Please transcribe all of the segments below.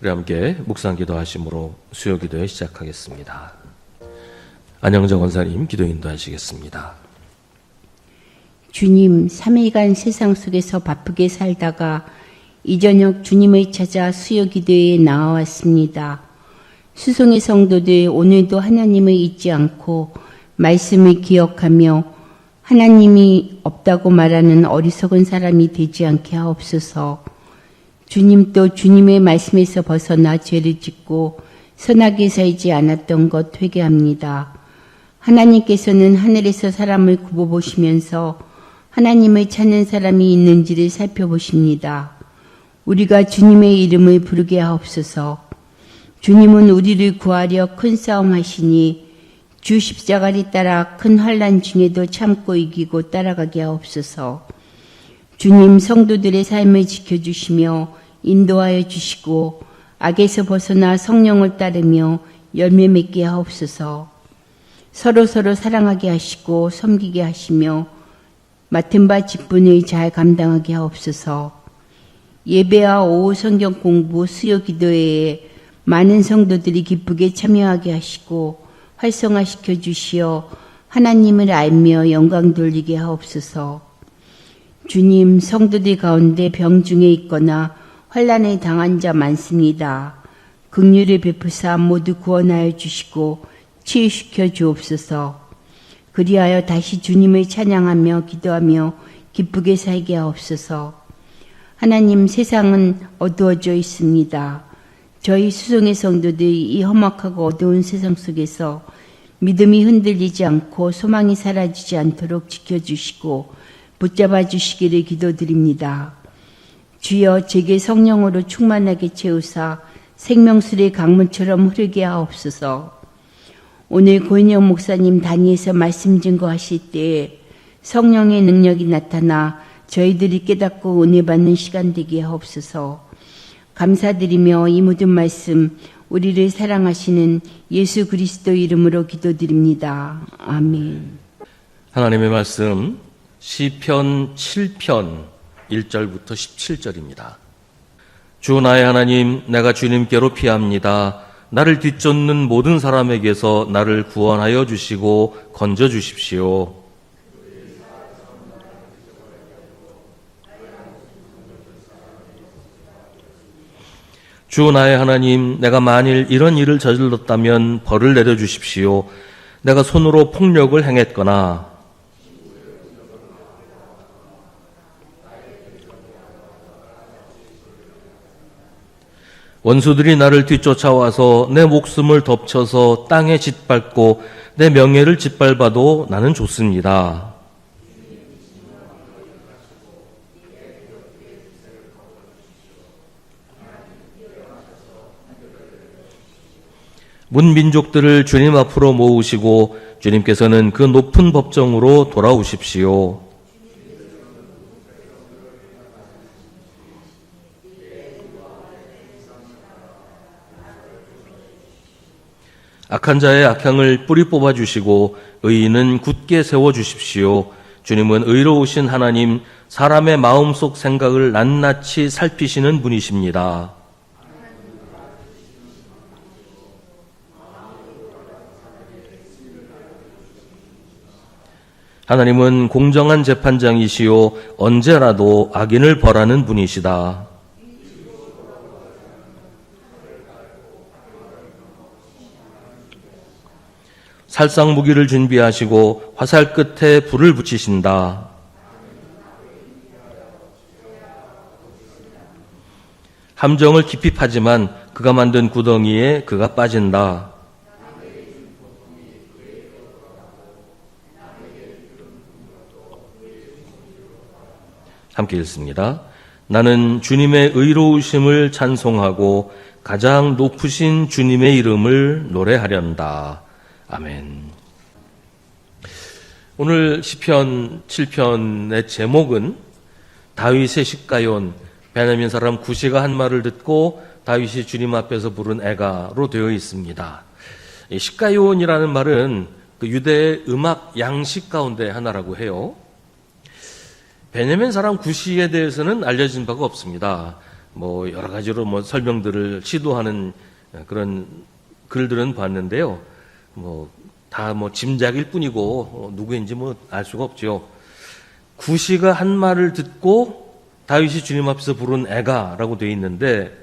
우리 함께 묵상기도 하심으로 수요기도에 시작하겠습니다. 안영정 원사님 기도 인도하시겠습니다. 주님, 3일간 세상 속에서 바쁘게 살다가 이 저녁 주님을 찾아 수요기도에 나와왔습니다. 수송의 성도들, 오늘도 하나님을 잊지 않고 말씀을 기억하며 하나님이 없다고 말하는 어리석은 사람이 되지 않게 하옵소서. 주님, 또 주님의 말씀에서 벗어나 죄를 짓고 선하게 살지 않았던 것 회개합니다. 하나님께서는 하늘에서 사람을 굽어보시면서 하나님을 찾는 사람이 있는지를 살펴보십니다. 우리가 주님의 이름을 부르게 하옵소서. 주님은 우리를 구하려 큰 싸움 하시니 주 십자가를 따라 큰 환난 중에도 참고 이기고 따라가게 하옵소서. 주님, 성도들의 삶을 지켜주시며 인도하여 주시고 악에서 벗어나 성령을 따르며 열매 맺게 하옵소서. 서로 사랑하게 하시고 섬기게 하시며 맡은 바 직분을 잘 감당하게 하옵소서. 예배와 오후 성경 공부, 수요 기도회에 많은 성도들이 기쁘게 참여하게 하시고 활성화시켜 주시어 하나님을 알며 영광 돌리게 하옵소서. 주님, 성도들 가운데 병중에 있거나 환난에 당한 자 많습니다. 긍휼을 베푸사 모두 구원하여 주시고 치유시켜 주옵소서. 그리하여 다시 주님을 찬양하며 기도하며 기쁘게 살게 하옵소서. 하나님, 세상은 어두워져 있습니다. 저희 수송의 성도들이 이 험악하고 어두운 세상 속에서 믿음이 흔들리지 않고 소망이 사라지지 않도록 지켜주시고 붙잡아 주시기를 기도드립니다. 주여, 제게 성령으로 충만하게 채우사 생명수의 강물처럼 흐르게 하옵소서. 오늘 고인영 목사님 단위에서 말씀 증거하실 때에 성령의 능력이 나타나 저희들이 깨닫고 은혜 받는 시간 되게 하옵소서. 감사드리며 이 모든 말씀 우리를 사랑하시는 예수 그리스도 이름으로 기도드립니다. 아멘. 하나님의 말씀 시편 7편 1절부터 17절입니다. 주 나의 하나님, 내가 주님께로 피합니다. 나를 뒤쫓는 모든 사람에게서 나를 구원하여 주시고 건져 주십시오. 주 나의 하나님, 내가 만일 이런 일을 저질렀다면 벌을 내려 주십시오. 내가 손으로 폭력을 행했거나 원수들이 나를 뒤쫓아와서 내 목숨을 덮쳐서 땅에 짓밟고 내 명예를 짓밟아도 나는 좋습니다. 문민족들을 주님 앞으로 모으시고 주님께서는 그 높은 법정으로 돌아오십시오. 악한 자의 악향을 뿌리 뽑아주시고 의인은 굳게 세워주십시오. 주님은 의로우신 하나님, 사람의 마음속 생각을 낱낱이 살피시는 분이십니다. 하나님은 공정한 재판장이시요 언제라도 악인을 벌하는 분이시다. 살상 무기를 준비하시고 화살 끝에 불을 붙이신다. 함정을 깊이 파지만 그가 만든 구덩이에 그가 빠진다. 함께 읽습니다. 나는 주님의 의로우심을 찬송하고 가장 높으신 주님의 이름을 노래하련다. 아멘. 오늘 시편 7편의 제목은 다윗의 시가요온, 베냐민 사람 구시가 한 말을 듣고 다윗이 주님 앞에서 부른 애가로 되어 있습니다. 이 시가요온이라는 말은 그 유대의 음악 양식 가운데 하나라고 해요. 베냐민 사람 구시에 대해서는 알려진 바가 없습니다. 뭐 여러 가지로 뭐 설명들을 시도하는 그런 글들은 봤는데요. 뭐 다 뭐 짐작일 뿐이고 누구인지 뭐 알 수가 없죠. 구시가 한 말을 듣고 다윗이 주님 앞에서 부른 애가라고 되어 있는데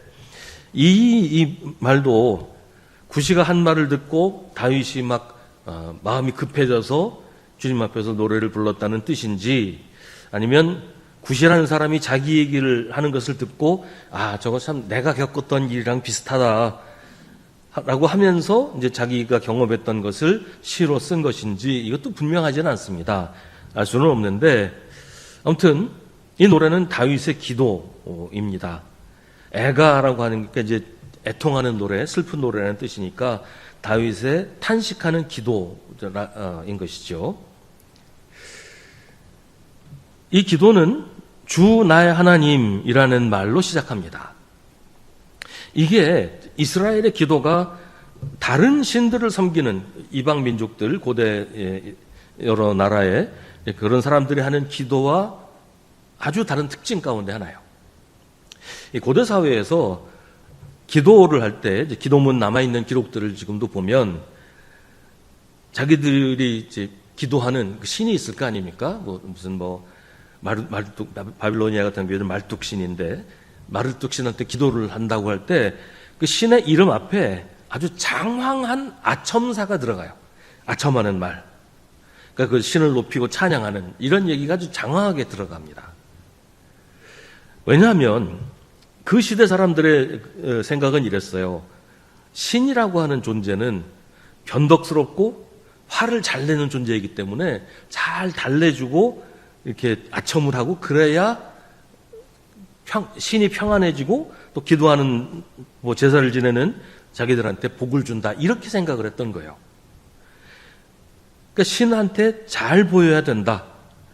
이 말도 구시가 한 말을 듣고 다윗이 막 마음이 급해져서 주님 앞에서 노래를 불렀다는 뜻인지, 아니면 구시라는 사람이 자기 얘기를 하는 것을 듣고 저거 참 내가 겪었던 일이랑 비슷하다 라고 하면서 이제 자기가 경험했던 것을 시로 쓴 것인지 이것도 분명하지는 않습니다. 알 수는 없는데 아무튼 이 노래는 다윗의 기도입니다. 애가라고 하는 게 이제 애통하는 노래, 슬픈 노래라는 뜻이니까 다윗의 탄식하는 기도인 것이죠. 이 기도는 주 나의 하나님이라는 말로 시작합니다. 이게 이스라엘의 기도가 다른 신들을 섬기는 이방 민족들, 고대 여러 나라의 그런 사람들이 하는 기도와 아주 다른 특징 가운데 하나예요. 이 고대 사회에서 기도를 할 때 기도문 남아있는 기록들을 지금도 보면 자기들이 이제 기도하는 그 신이 있을 거 아닙니까? 무슨 말뚝, 바빌로니아 같은 경우에는 말뚝 신인데 말뚝 신한테 기도를 한다고 할 때 그 신의 이름 앞에 아주 장황한 아첨사가 들어가요. 아첨하는 말. 그러니까 그 신을 높이고 찬양하는 이런 얘기가 아주 장황하게 들어갑니다. 왜냐하면 그 시대 사람들의 생각은 이랬어요. 신이라고 하는 존재는 변덕스럽고 화를 잘 내는 존재이기 때문에 잘 달래주고 이렇게 아첨을 하고 그래야 신이 평안해지고 또 기도하는 제사를 지내는 자기들한테 복을 준다, 이렇게 생각을 했던 거예요. 그러니까 신한테 잘 보여야 된다,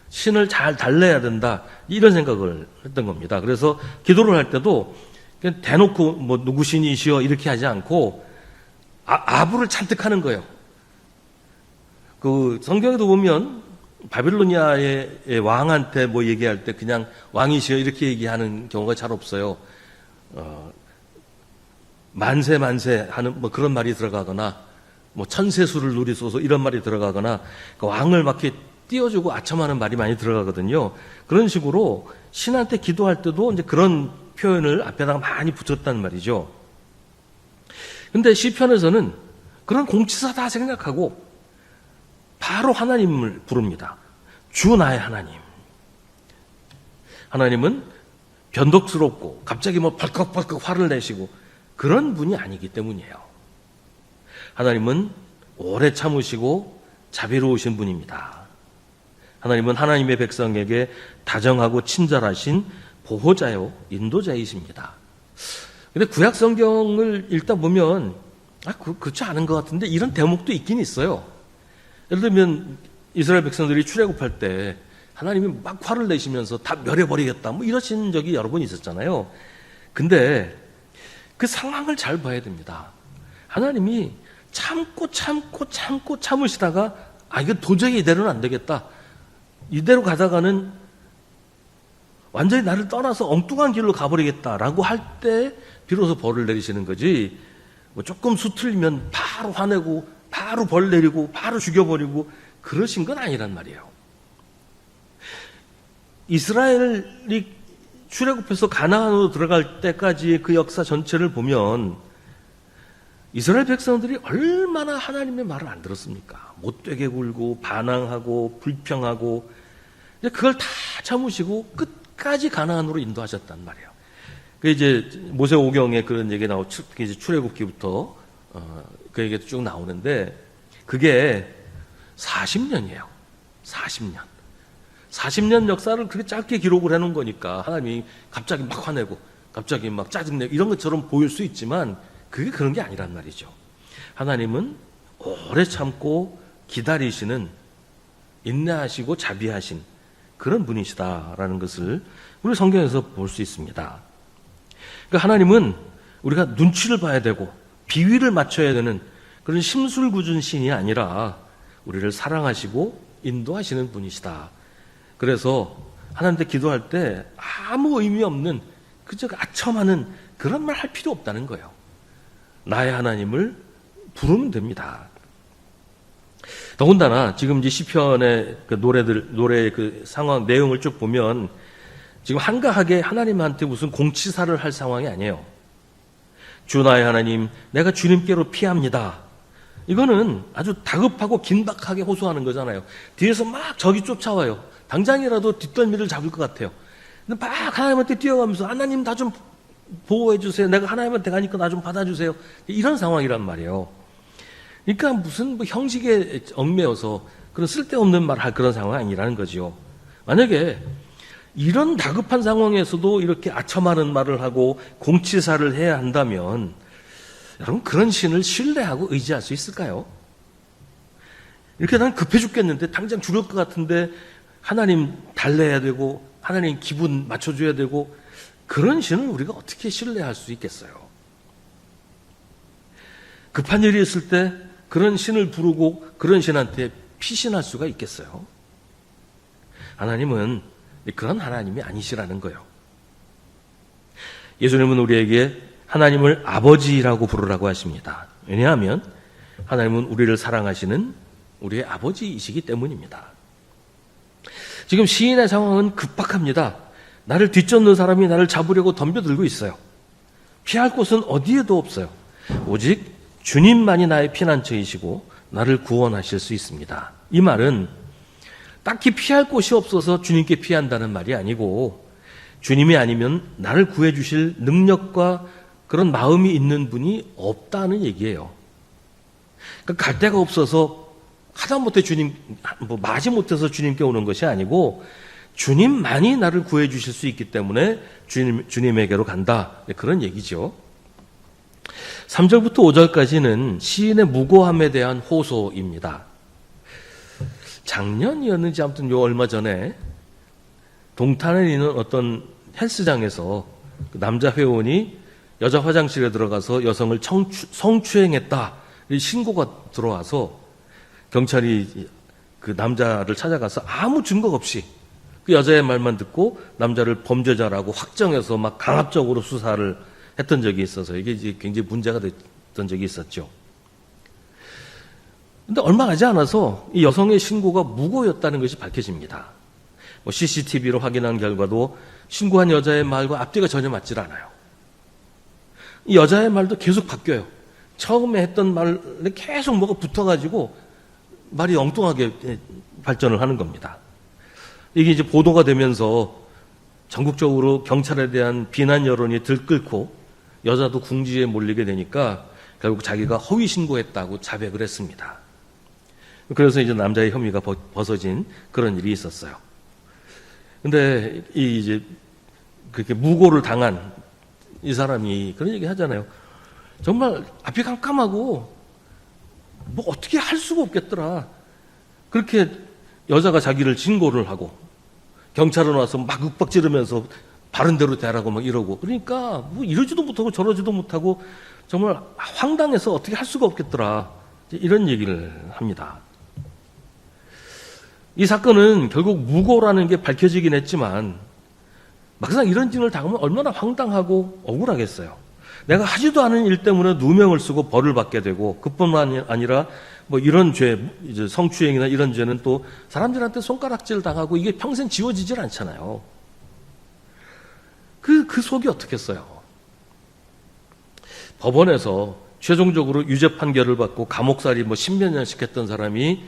신을 잘 달래야 된다, 이런 생각을 했던 겁니다. 그래서 기도를 할 때도 그냥 대놓고 누구 신이시여 이렇게 하지 않고 아부를 잔뜩 하는 거예요. 그 성경에도 보면 바빌로니아의 왕한테 얘기할 때 그냥 왕이시여 이렇게 얘기하는 경우가 잘 없어요. 만세 만세 하는 그런 말이 들어가거나 천세수를 누리소서 이런 말이 들어가거나 그 왕을 막 이렇게 띄워주고 아첨하는 말이 많이 들어가거든요. 그런 식으로 신한테 기도할 때도 이제 그런 표현을 앞에다가 많이 붙였단 말이죠. 근데 시편에서는 그런 공치사다 생각하고 바로 하나님을 부릅니다. 주 나의 하나님. 하나님은 변덕스럽고 갑자기 벌컥벌컥 화를 내시고 그런 분이 아니기 때문이에요. 하나님은 오래 참으시고 자비로우신 분입니다. 하나님은 하나님의 백성에게 다정하고 친절하신 보호자요, 인도자이십니다. 근데 구약 성경을 읽다 보면 그렇지 않은 것 같은데 이런 대목도 있긴 있어요. 예를 들면 이스라엘 백성들이 출애굽할 때 하나님이 막 화를 내시면서 다 멸해버리겠다 이러신 적이 여러 번 있었잖아요. 근데 그 상황을 잘 봐야 됩니다. 하나님이 참고 참으시다가 이거 도저히 이대로는 안 되겠다, 이대로 가다가는 완전히 나를 떠나서 엉뚱한 길로 가버리겠다라고 할 때 비로소 벌을 내리시는 거지, 조금 수틀리면 바로 화내고 바로 벌 내리고 바로 죽여버리고 그러신 건 아니란 말이에요. 이스라엘이 출애굽해서 가나안으로 들어갈 때까지의 그 역사 전체를 보면 이스라엘 백성들이 얼마나 하나님의 말을 안 들었습니까? 못되게 굴고 반항하고 불평하고 그걸 다 참으시고 끝까지 가나안으로 인도하셨단 말이에요. 그 이제 모세오경에 그런 얘기 나오고 특히 이제 출애굽기부터 그 얘기가 쭉 나오는데 그게 40년이에요. 40년 역사를 그렇게 짧게 기록을 해놓은 거니까 하나님이 갑자기 막 화내고 갑자기 막 짜증내고 이런 것처럼 보일 수 있지만 그게 그런 게 아니란 말이죠. 하나님은 오래 참고 기다리시는, 인내하시고 자비하신 그런 분이시다라는 것을 우리 성경에서 볼 수 있습니다. 그러니까 하나님은 우리가 눈치를 봐야 되고 비위를 맞춰야 되는 그런 심술궂은 신이 아니라 우리를 사랑하시고 인도하시는 분이시다. 그래서 하나님께 기도할 때 아무 의미 없는 그저 아첨하는 그런 말 할 필요 없다는 거예요. 나의 하나님을 부르면 됩니다. 더군다나 지금 이제 시편의 그 노래의 그 상황 내용을 쭉 보면 지금 한가하게 하나님한테 무슨 공치사를 할 상황이 아니에요. 주 나의 하나님, 내가 주님께로 피합니다. 이거는 아주 다급하고 긴박하게 호소하는 거잖아요. 뒤에서 막 적이 쫓아와요. 당장이라도 뒷덜미를 잡을 것 같아요. 근데 막 하나님한테 뛰어가면서 하나님 나 좀 보호해 주세요. 내가 하나님한테 가니까 나 좀 받아주세요. 이런 상황이란 말이에요. 그러니까 무슨 뭐 형식에 얽매여서 그런 쓸데없는 말을 할 그런 상황이 아니라는 거죠. 만약에 이런 다급한 상황에서도 이렇게 아첨하는 말을 하고 공치사를 해야 한다면 여러분 그런 신을 신뢰하고 의지할 수 있을까요? 이렇게 난 급해 죽겠는데 당장 죽을 것 같은데 하나님 달래야 되고 하나님 기분 맞춰줘야 되고 그런 신을 우리가 어떻게 신뢰할 수 있겠어요? 급한 일이 있을 때 그런 신을 부르고 그런 신한테 피신할 수가 있겠어요? 하나님은 그런 하나님이 아니시라는 거예요. 예수님은 우리에게 하나님을 아버지라고 부르라고 하십니다. 왜냐하면 하나님은 우리를 사랑하시는 우리의 아버지이시기 때문입니다. 지금 시인의 상황은 급박합니다. 나를 뒤쫓는 사람이 나를 잡으려고 덤벼들고 있어요. 피할 곳은 어디에도 없어요. 오직 주님만이 나의 피난처이시고 나를 구원하실 수 있습니다. 이 말은 딱히 피할 곳이 없어서 주님께 피한다는 말이 아니고 주님이 아니면 나를 구해 주실 능력과 그런 마음이 있는 분이 없다는 얘기예요. 그러니까 갈 데가 없어서 하다못해 마지 못해서 주님께 오는 것이 아니고 주님만이 나를 구해 주실 수 있기 때문에 주님에게로 간다. 그런 얘기죠. 3절부터 5절까지는 시인의 무고함에 대한 호소입니다. 작년이었는지 아무튼 얼마 전에 동탄에 있는 어떤 헬스장에서 남자 회원이 여자 화장실에 들어가서 여성을 성추행했다 신고가 들어와서 경찰이 그 남자를 찾아가서 아무 증거 없이 그 여자의 말만 듣고 남자를 범죄자라고 확정해서 막 강압적으로 수사를 했던 적이 있어서 이게 이제 굉장히 문제가 됐던 적이 있었죠. 근데 얼마 가지 않아서 이 여성의 신고가 무고였다는 것이 밝혀집니다. CCTV로 확인한 결과도 신고한 여자의 말과 앞뒤가 전혀 맞질 않아요. 이 여자의 말도 계속 바뀌어요. 처음에 했던 말에 계속 뭐가 붙어가지고 말이 엉뚱하게 발전을 하는 겁니다. 이게 이제 보도가 되면서 전국적으로 경찰에 대한 비난 여론이 들끓고 여자도 궁지에 몰리게 되니까 결국 자기가 허위 신고했다고 자백을 했습니다. 그래서 이제 남자의 혐의가 벗어진 그런 일이 있었어요. 근데 이제 그렇게 무고를 당한 이 사람이 그런 얘기 하잖아요. 정말 앞이 깜깜하고 뭐 어떻게 할 수가 없겠더라. 그렇게 여자가 자기를 신고를 하고 경찰은 와서 막 윽박 지르면서 바른 대로 대라고 막 이러고 그러니까 뭐 이러지도 못하고 저러지도 못하고 정말 황당해서 어떻게 할 수가 없겠더라. 이런 얘기를 합니다. 이 사건은 결국 무고라는 게 밝혀지긴 했지만 막상 이런 짓을 당하면 얼마나 황당하고 억울하겠어요. 내가 하지도 않은 일 때문에 누명을 쓰고 벌을 받게 되고 그뿐만 아니라 뭐 이런 죄, 이제 성추행이나 이런 죄는 또 사람들한테 손가락질 당하고 이게 평생 지워지질 않잖아요. 그 속이 어떻겠어요? 법원에서 최종적으로 유죄 판결을 받고 감옥살이 뭐 10몇 년씩 했던 사람이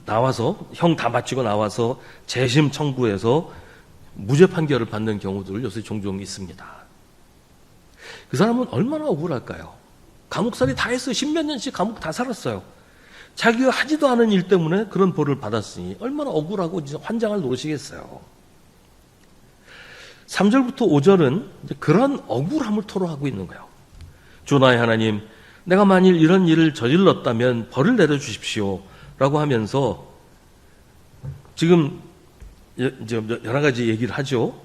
나와서 형 다 마치고 나와서 재심 청구해서 무죄 판결을 받는 경우들 요새 종종 있습니다. 그 사람은 얼마나 억울할까요? 감옥살이 다 했어요. 10몇 년씩 감옥 다 살았어요. 자기가 하지도 않은 일 때문에 그런 벌을 받았으니 얼마나 억울하고 환장할 노릇이겠어요. 3절부터 5절은 그런 억울함을 토로하고 있는 거예요. 주 나의 하나님, 내가 만일 이런 일을 저질렀다면 벌을 내려주십시오. 라고 하면서 지금 여러 가지 얘기를 하죠.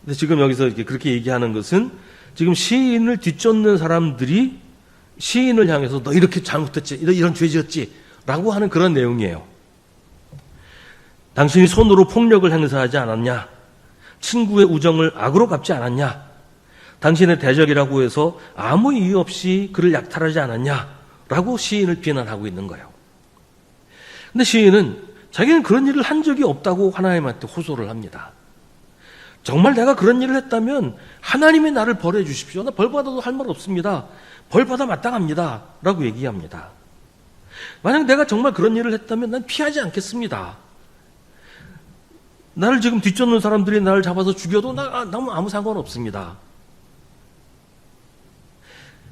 근데 지금 여기서 이렇게 그렇게 얘기하는 것은 지금 시인을 뒤쫓는 사람들이 시인을 향해서 너 이렇게 잘못했지, 이런 죄 지었지 라고 하는 그런 내용이에요. 당신이 손으로 폭력을 행사하지 않았냐? 친구의 우정을 악으로 갚지 않았냐? 당신의 대적이라고 해서 아무 이유 없이 그를 약탈하지 않았냐? 라고 시인을 비난하고 있는 거예요. 근데 시인은 자기는 그런 일을 한 적이 없다고 하나님한테 호소를 합니다. 정말 내가 그런 일을 했다면 하나님이 나를 벌해 주십시오. 나 벌받아도 할 말 없습니다. 벌받아 마땅합니다. 라고 얘기합니다. 만약 내가 정말 그런 일을 했다면 난 피하지 않겠습니다. 나를 지금 뒤쫓는 사람들이 나를 잡아서 죽여도 나는 아무 상관없습니다.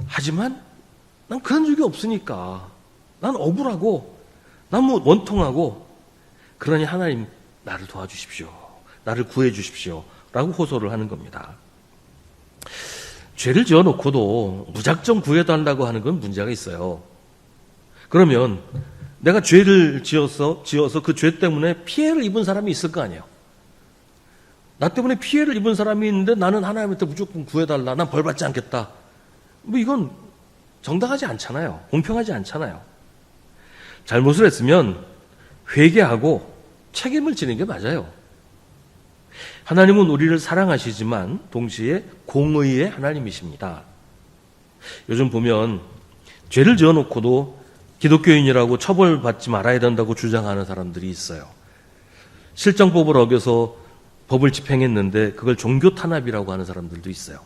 하지만 난 그런 적이 없으니까 난 억울하고 난 원통하고 그러니 하나님 나를 도와주십시오. 나를 구해 주십시오. 라고 호소를 하는 겁니다. 죄를 지어놓고도 무작정 구해달라고 하는 건 문제가 있어요. 그러면 내가 죄를 지어서 그 죄 때문에 피해를 입은 사람이 있을 거 아니에요. 나 때문에 피해를 입은 사람이 있는데 나는 하나님한테 무조건 구해달라. 난 벌받지 않겠다. 뭐 이건 정당하지 않잖아요. 공평하지 않잖아요. 잘못을 했으면 회개하고 책임을 지는 게 맞아요. 하나님은 우리를 사랑하시지만 동시에 공의의 하나님이십니다. 요즘 보면 죄를 지어놓고도 기독교인이라고 처벌받지 말아야 된다고 주장하는 사람들이 있어요. 실정법을 어겨서 법을 집행했는데 그걸 종교 탄압이라고 하는 사람들도 있어요.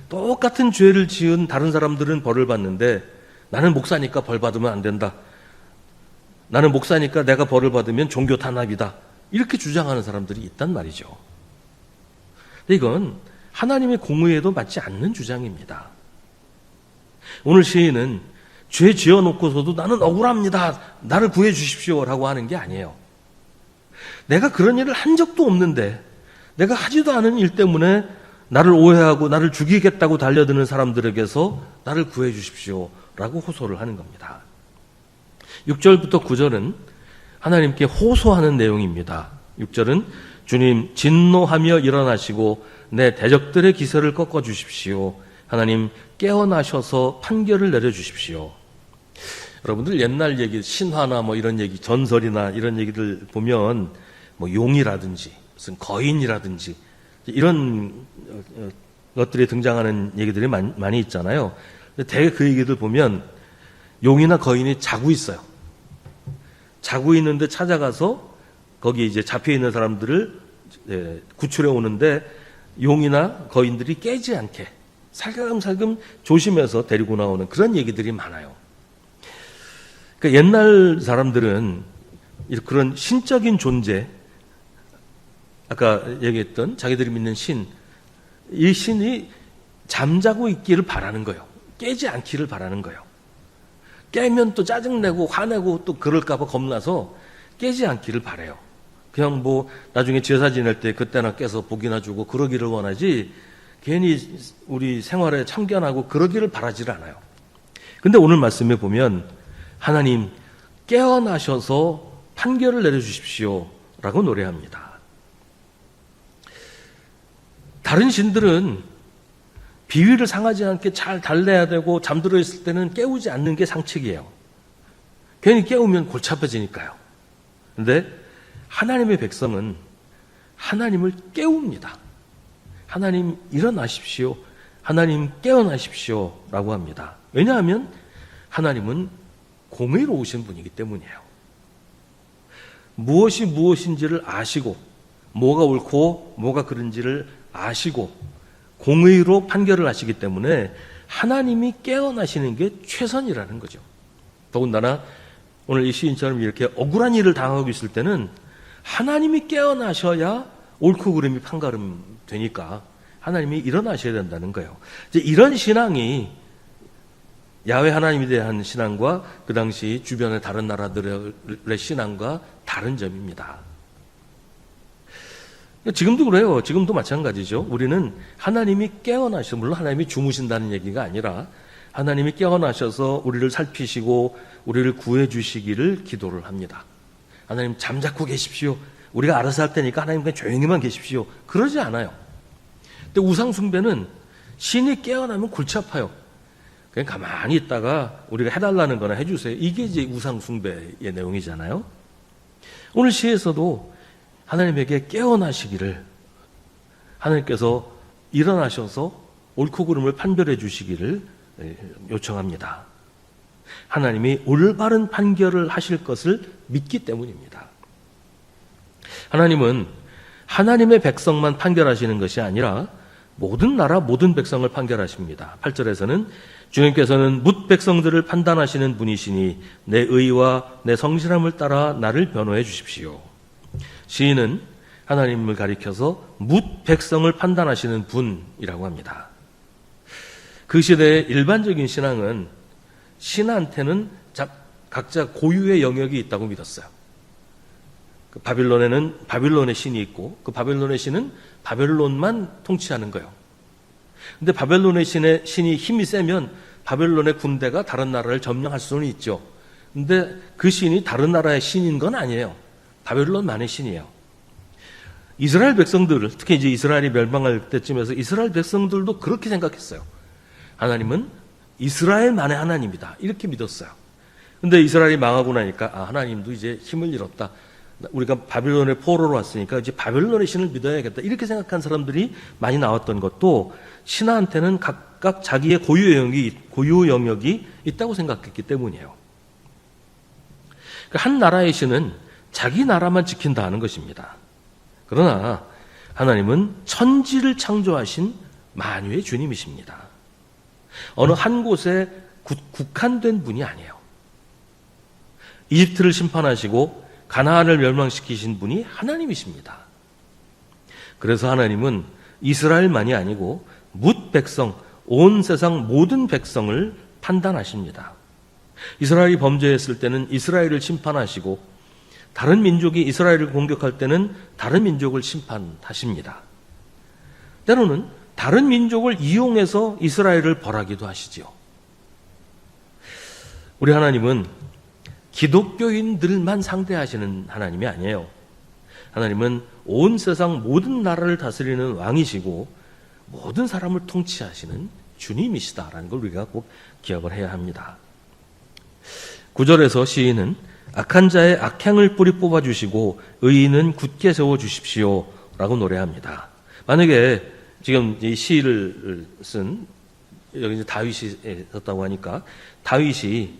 똑같은 죄를 지은 다른 사람들은 벌을 받는데 나는 목사니까 벌 받으면 안 된다. 나는 목사니까 내가 벌을 받으면 종교 탄압이다. 이렇게 주장하는 사람들이 있단 말이죠. 근데 이건 하나님의 공의에도 맞지 않는 주장입니다. 오늘 시인은 죄 지어놓고서도 나는 억울합니다. 나를 구해 주십시오. 라고 하는 게 아니에요. 내가 그런 일을 한 적도 없는데 내가 하지도 않은 일 때문에 나를 오해하고 나를 죽이겠다고 달려드는 사람들에게서 나를 구해 주십시오. 라고 호소를 하는 겁니다. 6절부터 9절은 하나님께 호소하는 내용입니다. 6절은 주님 진노하며 일어나시고 내 대적들의 기세를 꺾어 주십시오. 하나님 깨어나셔서 판결을 내려주십시오. 여러분들 옛날 얘기, 신화나 뭐 이런 얘기, 전설이나 이런 얘기들 보면 뭐 용이라든지 무슨 거인이라든지 이런 것들이 등장하는 얘기들이 많이 있잖아요. 대개 그 얘기들 보면 용이나 거인이 자고 있어요. 자고 있는데 찾아가서 거기 이제 잡혀 있는 사람들을 구출해 오는데 용이나 거인들이 깨지 않게 살금살금 조심해서 데리고 나오는 그런 얘기들이 많아요. 그러니까 옛날 사람들은 그런 신적인 존재, 아까 얘기했던 자기들이 믿는 신, 이 신이 잠자고 있기를 바라는 거예요. 깨지 않기를 바라는 거예요. 깨면 또 짜증내고 화내고 또 그럴까봐 겁나서 깨지 않기를 바라요. 그냥 뭐 나중에 제사 지낼 때 그때나 깨서 복이나 주고 그러기를 원하지 괜히 우리 생활에 참견하고 그러기를 바라지를 않아요. 근데 오늘 말씀에 보면 하나님 깨어나셔서 판결을 내려주십시오 라고 노래합니다. 다른 신들은 비위를 상하지 않게 잘 달래야 되고 잠들어 있을 때는 깨우지 않는 게 상책이에요. 괜히 깨우면 골치 아파지니까요. 그런데 하나님의 백성은 하나님을 깨웁니다. 하나님 일어나십시오. 하나님 깨어나십시오 라고 합니다. 왜냐하면 하나님은 공의로우신 분이기 때문이에요. 무엇이 무엇인지를 아시고 뭐가 옳고 뭐가 그른지를 아시고 공의로 판결을 하시기 때문에 하나님이 깨어나시는 게 최선이라는 거죠. 더군다나 오늘 이 시인처럼 이렇게 억울한 일을 당하고 있을 때는 하나님이 깨어나셔야 옳고 그름이 판가름 되니까 하나님이 일어나셔야 된다는 거예요. 이제 이런 신앙이 야훼 하나님에 대한 신앙과 그 당시 주변의 다른 나라들의 신앙과 다른 점입니다. 지금도 그래요. 지금도 마찬가지죠. 우리는 하나님이 깨어나셔서, 물론 하나님이 주무신다는 얘기가 아니라 하나님이 깨어나셔서 우리를 살피시고 우리를 구해 주시기를 기도를 합니다. 하나님 잠자코 계십시오. 우리가 알아서 할 테니까 하나님 그냥 조용히만 계십시오. 그러지 않아요. 근데 우상 숭배는 신이 깨어나면 골치 아파요. 그냥 가만히 있다가 우리가 해달라는 거나 해주세요. 이게 이제 우상 숭배의 내용이잖아요. 오늘 시에서도 하나님에게 깨어나시기를 하나님께서 일어나셔서 옳고 그름을 판별해 주시기를 요청합니다. 하나님이 올바른 판결을 하실 것을 믿기 때문입니다. 하나님은 하나님의 백성만 판결하시는 것이 아니라 모든 나라 모든 백성을 판결하십니다. 8절에서는 주님께서는 뭇 백성들을 판단하시는 분이시니 내 의와 내 성실함을 따라 나를 변호해 주십시오. 시인은 하나님을 가리켜서 뭇 백성을 판단하시는 분이라고 합니다. 그 시대의 일반적인 신앙은 신한테는 각자 고유의 영역이 있다고 믿었어요. 그 바빌론에는 바빌론의 신이 있고 그 바빌론의 신은 바벨론만 통치하는 거예요. 근데 바벨론의 신이 힘이 세면 바벨론의 군대가 다른 나라를 점령할 수는 있죠. 근데 그 신이 다른 나라의 신인 건 아니에요. 바벨론만의 신이에요. 이스라엘 백성들, 특히 이제 이스라엘이 멸망할 때쯤에서 이스라엘 백성들도 그렇게 생각했어요. 하나님은 이스라엘만의 하나님이다. 이렇게 믿었어요. 근데 이스라엘이 망하고 나니까 하나님도 이제 힘을 잃었다. 우리가 바빌론의 포로로 왔으니까 이제 바빌론의 신을 믿어야겠다. 이렇게 생각한 사람들이 많이 나왔던 것도 신하한테는 각각 자기의 고유 영역이 있다고 생각했기 때문이에요. 한 나라의 신은 자기 나라만 지킨다 하는 것입니다. 그러나 하나님은 천지를 창조하신 만유의 주님이십니다. 어느 한 곳에 국한된 분이 아니에요. 이집트를 심판하시고 가나안을 멸망시키신 분이 하나님이십니다. 그래서 하나님은 이스라엘만이 아니고 뭇 백성, 온 세상 모든 백성을 판단하십니다. 이스라엘이 범죄했을 때는 이스라엘을 심판하시고 다른 민족이 이스라엘을 공격할 때는 다른 민족을 심판하십니다. 때로는 다른 민족을 이용해서 이스라엘을 벌하기도 하시지요. 우리 하나님은 기독교인들만 상대하시는 하나님이 아니에요. 하나님은 온 세상 모든 나라를 다스리는 왕이시고 모든 사람을 통치하시는 주님이시다라는 걸 우리가 꼭 기억을 해야 합니다. 9절에서 시인은 악한 자의 악향을 뿌리 뽑아주시고 의인은 굳게 세워주십시오 라고 노래합니다. 만약에 지금 이 시를 쓴 여기 이제 다윗이 썼다고 하니까 다윗이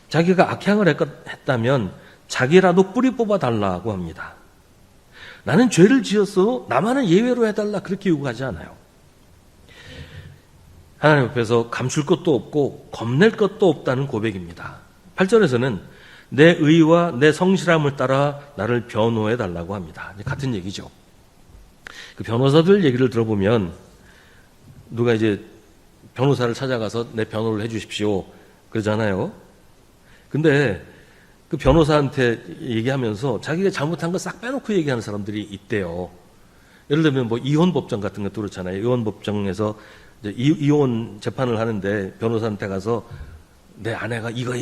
자기가 악향을 했다면 자기라도 뿌리 뽑아달라고 합니다. 나는 죄를 지었어 나만은 예외로 해달라 그렇게 요구하지 않아요. 하나님 앞에서 감출 것도 없고 겁낼 것도 없다는 고백입니다. 8절에서는 내 의와 내 성실함을 따라 나를 변호해 달라고 합니다. 같은 얘기죠. 그 변호사들 얘기를 들어보면 누가 이제 변호사를 찾아가서 내 변호를 해 주십시오 그러잖아요. 근데 그 변호사한테 얘기하면서 자기가 잘못한 거 싹 빼놓고 얘기하는 사람들이 있대요. 예를 들면 뭐 이혼법정 같은 것도 그렇잖아요. 이혼법정에서 이제 이혼 재판을 하는데 변호사한테 가서 내 아내가 이거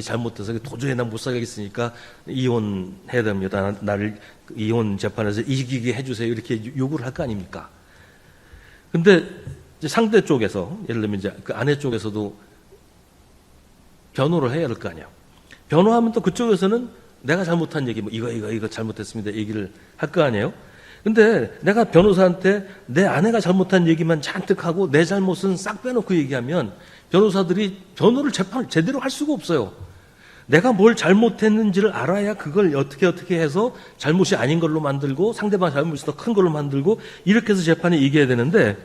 잘못해서 도저히 난 못 살겠으니까 이혼해야 됩니다. 나를 이혼 재판에서 이기게 해주세요. 이렇게 요구를 할 거 아닙니까? 근데 이제 상대 쪽에서 예를 들면 이제 그 아내 쪽에서도 변호를 해야 할 거 아니에요. 변호하면 또 그쪽에서는 내가 잘못한 얘기, 뭐 이거 잘못했습니다. 얘기를 할 거 아니에요. 근데 내가 변호사한테 내 아내가 잘못한 얘기만 잔뜩 하고 내 잘못은 싹 빼놓고 얘기하면 변호사들이 변호를 제대로 할 수가 없어요. 내가 뭘 잘못했는지를 알아야 그걸 어떻게 해서 잘못이 아닌 걸로 만들고 상대방 잘못이 더 큰 걸로 만들고 이렇게 해서 재판에 이겨야 되는데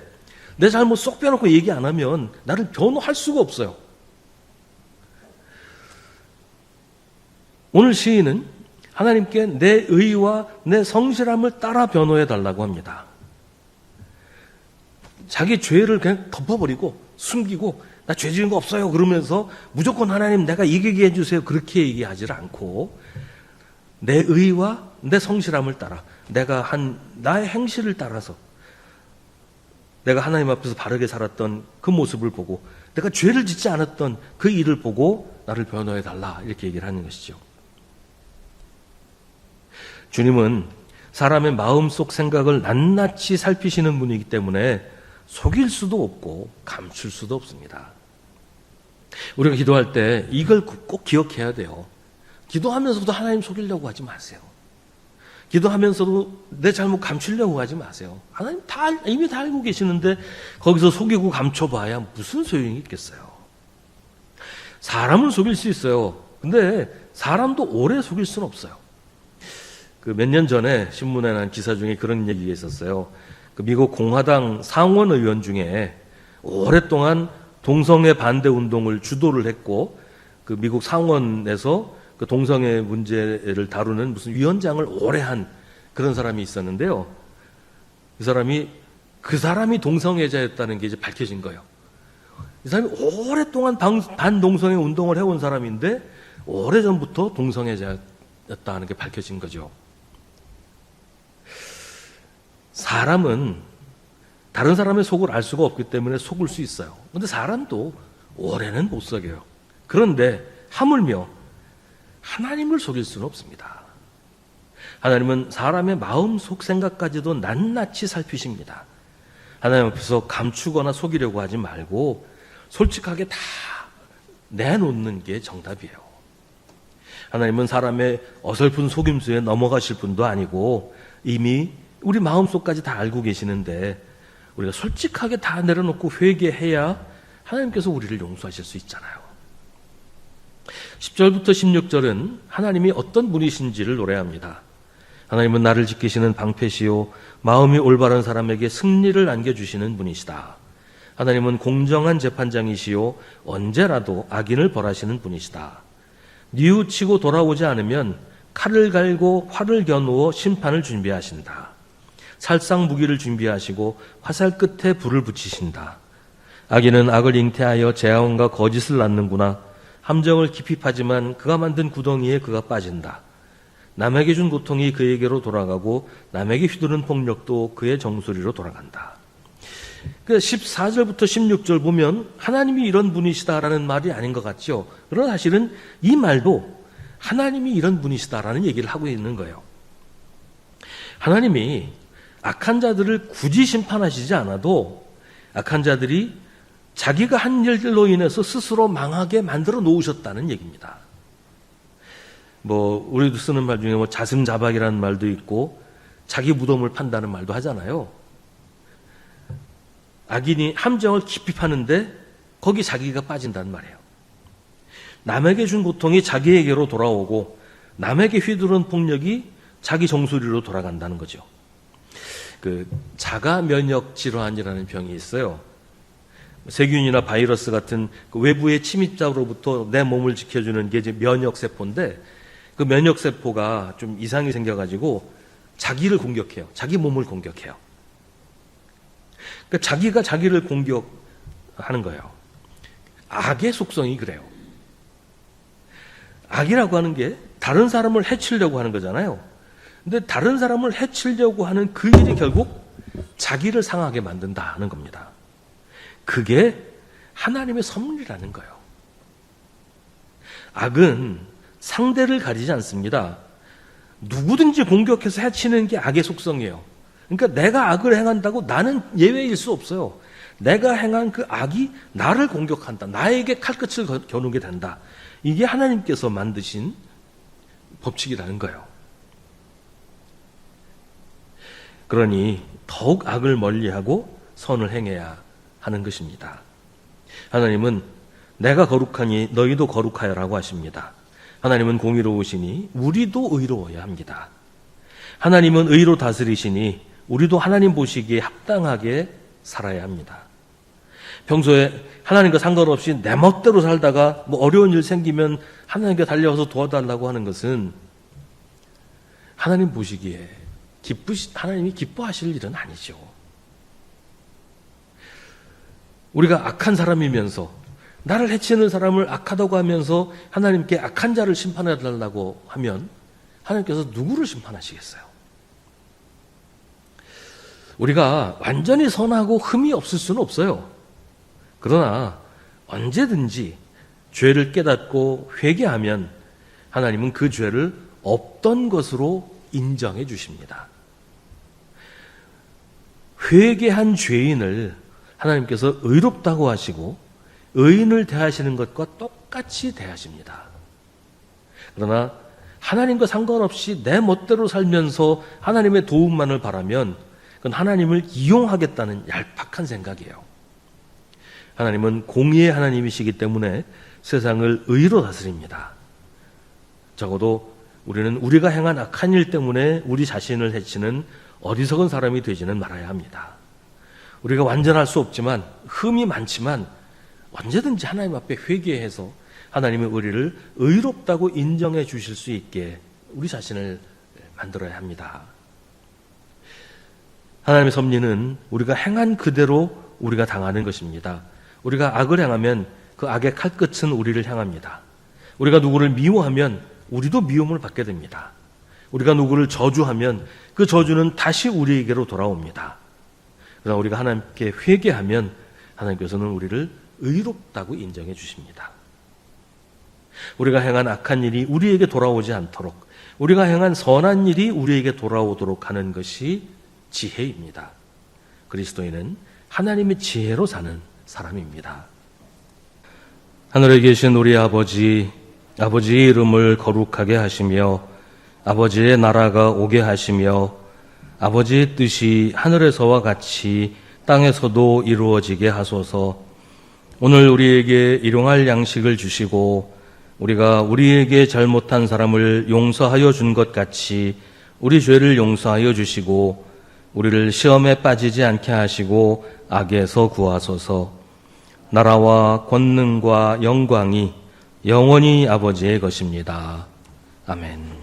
내 잘못 쏙 빼놓고 얘기 안 하면 나를 변호할 수가 없어요. 오늘 시인은 하나님께 내 의와 내 성실함을 따라 변호해 달라고 합니다. 자기 죄를 그냥 덮어버리고 숨기고 나 죄 지은 거 없어요 그러면서 무조건 하나님 내가 이기게 해주세요 그렇게 얘기하지 않고 내 의와 내 성실함을 따라 내가 한 나의 행실을 따라서 내가 하나님 앞에서 바르게 살았던 그 모습을 보고 내가 죄를 짓지 않았던 그 일을 보고 나를 변호해 달라 이렇게 얘기를 하는 것이죠. 주님은 사람의 마음속 생각을 낱낱이 살피시는 분이기 때문에 속일 수도 없고 감출 수도 없습니다. 우리가 기도할 때 이걸 꼭 기억해야 돼요. 기도하면서도 하나님 속이려고 하지 마세요. 기도하면서도 내 잘못 감추려고 하지 마세요. 하나님 이미 다 알고 계시는데 거기서 속이고 감춰봐야 무슨 소용이 있겠어요. 사람을 속일 수 있어요. 근데 사람도 오래 속일 수는 없어요. 몇 년 전에 신문에 난 기사 중에 그런 얘기가 있었어요. 미국 공화당 상원 의원 중에 오랫동안 동성애 반대 운동을 주도를 했고 미국 상원에서 동성애 문제를 다루는 무슨 위원장을 오래 한 그런 사람이 있었는데요. 그 사람이 동성애자였다는 게 이제 밝혀진 거예요. 이 사람이 오랫동안 반동성애 운동을 해온 사람인데 오래전부터 동성애자였다는 게 밝혀진 거죠. 사람은 다른 사람의 속을 알 수가 없기 때문에 속을 수 있어요. 그런데 사람도 오래는 못 속여요. 그런데 하물며 하나님을 속일 수는 없습니다. 하나님은 사람의 마음 속 생각까지도 낱낱이 살피십니다. 하나님 앞에서 감추거나 속이려고 하지 말고 솔직하게 다 내놓는 게 정답이에요. 하나님은 사람의 어설픈 속임수에 넘어가실 분도 아니고 이미 우리 마음속까지 다 알고 계시는데 우리가 솔직하게 다 내려놓고 회개해야 하나님께서 우리를 용서하실 수 있잖아요. 10절부터 16절은 하나님이 어떤 분이신지를 노래합니다. 하나님은 나를 지키시는 방패시요 마음이 올바른 사람에게 승리를 안겨주시는 분이시다. 하나님은 공정한 재판장이시요 언제라도 악인을 벌하시는 분이시다. 뉘우치고 돌아오지 않으면 칼을 갈고 활을 겨누어 심판을 준비하신다. 살상 무기를 준비하시고 화살 끝에 불을 붙이신다. 악인은 악을 잉태하여 재앙과 거짓을 낳는구나. 함정을 깊이 파지만 그가 만든 구덩이에 그가 빠진다. 남에게 준 고통이 그에게로 돌아가고 남에게 휘두른 폭력도 그의 정수리로 돌아간다. 14절부터 16절 보면 하나님이 이런 분이시다라는 말이 아닌 것 같죠. 그러나 사실은 이 말도 하나님이 이런 분이시다라는 얘기를 하고 있는 거예요. 하나님이 악한 자들을 굳이 심판하시지 않아도 악한 자들이 자기가 한 일로 인해서 스스로 망하게 만들어 놓으셨다는 얘기입니다. 우리도 쓰는 말 중에 자승자박이라는 말도 있고 자기 무덤을 판다는 말도 하잖아요. 악인이 함정을 깊이 파는데 거기 자기가 빠진다는 말이에요. 남에게 준 고통이 자기에게로 돌아오고 남에게 휘두른 폭력이 자기 정수리로 돌아간다는 거죠. 자가 면역 질환이라는 병이 있어요. 세균이나 바이러스 같은 외부의 침입자로부터 내 몸을 지켜주는 게 이제 면역세포인데 그 면역세포가 좀 이상이 생겨가지고 자기를 공격해요. 자기 몸을 공격해요. 그러니까 자기가 자기를 공격하는 거예요. 악의 속성이 그래요. 악이라고 하는 게 다른 사람을 해치려고 하는 거잖아요. 근데 다른 사람을 해치려고 하는 그 일이 결국 자기를 상하게 만든다는 겁니다. 그게 하나님의 섭리라는 거예요. 악은 상대를 가리지 않습니다. 누구든지 공격해서 해치는 게 악의 속성이에요. 그러니까 내가 악을 행한다고 나는 예외일 수 없어요. 내가 행한 그 악이 나를 공격한다. 나에게 칼끝을 겨누게 된다. 이게 하나님께서 만드신 법칙이라는 거예요. 그러니 더욱 악을 멀리하고 선을 행해야 하는 것입니다. 하나님은 내가 거룩하니 너희도 거룩하여라고 하십니다. 하나님은 공의로우시니 우리도 의로워야 합니다. 하나님은 의로 다스리시니 우리도 하나님 보시기에 합당하게 살아야 합니다. 평소에 하나님과 상관없이 내 멋대로 살다가 어려운 일 생기면 하나님께 달려와서 도와달라고 하는 것은 하나님 보시기에 하나님이 기뻐하실 일은 아니죠. 우리가 악한 사람이면서 나를 해치는 사람을 악하다고 하면서 하나님께 악한 자를 심판해 달라고 하면 하나님께서 누구를 심판하시겠어요? 우리가 완전히 선하고 흠이 없을 수는 없어요. 그러나 언제든지 죄를 깨닫고 회개하면 하나님은 그 죄를 없던 것으로 인정해 주십니다. 회개한 죄인을 하나님께서 의롭다고 하시고 의인을 대하시는 것과 똑같이 대하십니다. 그러나 하나님과 상관없이 내 멋대로 살면서 하나님의 도움만을 바라면 그건 하나님을 이용하겠다는 얄팍한 생각이에요. 하나님은 공의의 하나님이시기 때문에 세상을 의로 다스립니다. 적어도 우리는 우리가 행한 악한 일 때문에 우리 자신을 해치는 어리석은 사람이 되지는 말아야 합니다. 우리가 완전할 수 없지만, 흠이 많지만 언제든지 하나님 앞에 회개해서 하나님의 의리를 의롭다고 인정해 주실 수 있게 우리 자신을 만들어야 합니다. 하나님의 섭리는 우리가 행한 그대로 우리가 당하는 것입니다. 우리가 악을 행하면 그 악의 칼끝은 우리를 향합니다. 우리가 누구를 미워하면 우리도 미움을 받게 됩니다. 우리가 누구를 저주하면 그 저주는 다시 우리에게로 돌아옵니다. 그러나 우리가 하나님께 회개하면 하나님께서는 우리를 의롭다고 인정해 주십니다. 우리가 행한 악한 일이 우리에게 돌아오지 않도록, 우리가 행한 선한 일이 우리에게 돌아오도록 하는 것이 지혜입니다. 그리스도인은 하나님의 지혜로 사는 사람입니다. 하늘에 계신 우리 아버지의 이름을 거룩하게 하시며 아버지의 나라가 오게 하시며 아버지의 뜻이 하늘에서와 같이 땅에서도 이루어지게 하소서. 오늘 우리에게 일용할 양식을 주시고 우리가 우리에게 잘못한 사람을 용서하여 준 것 같이 우리 죄를 용서하여 주시고 우리를 시험에 빠지지 않게 하시고 악에서 구하소서. 나라와 권능과 영광이 영원히 아버지의 것입니다. 아멘.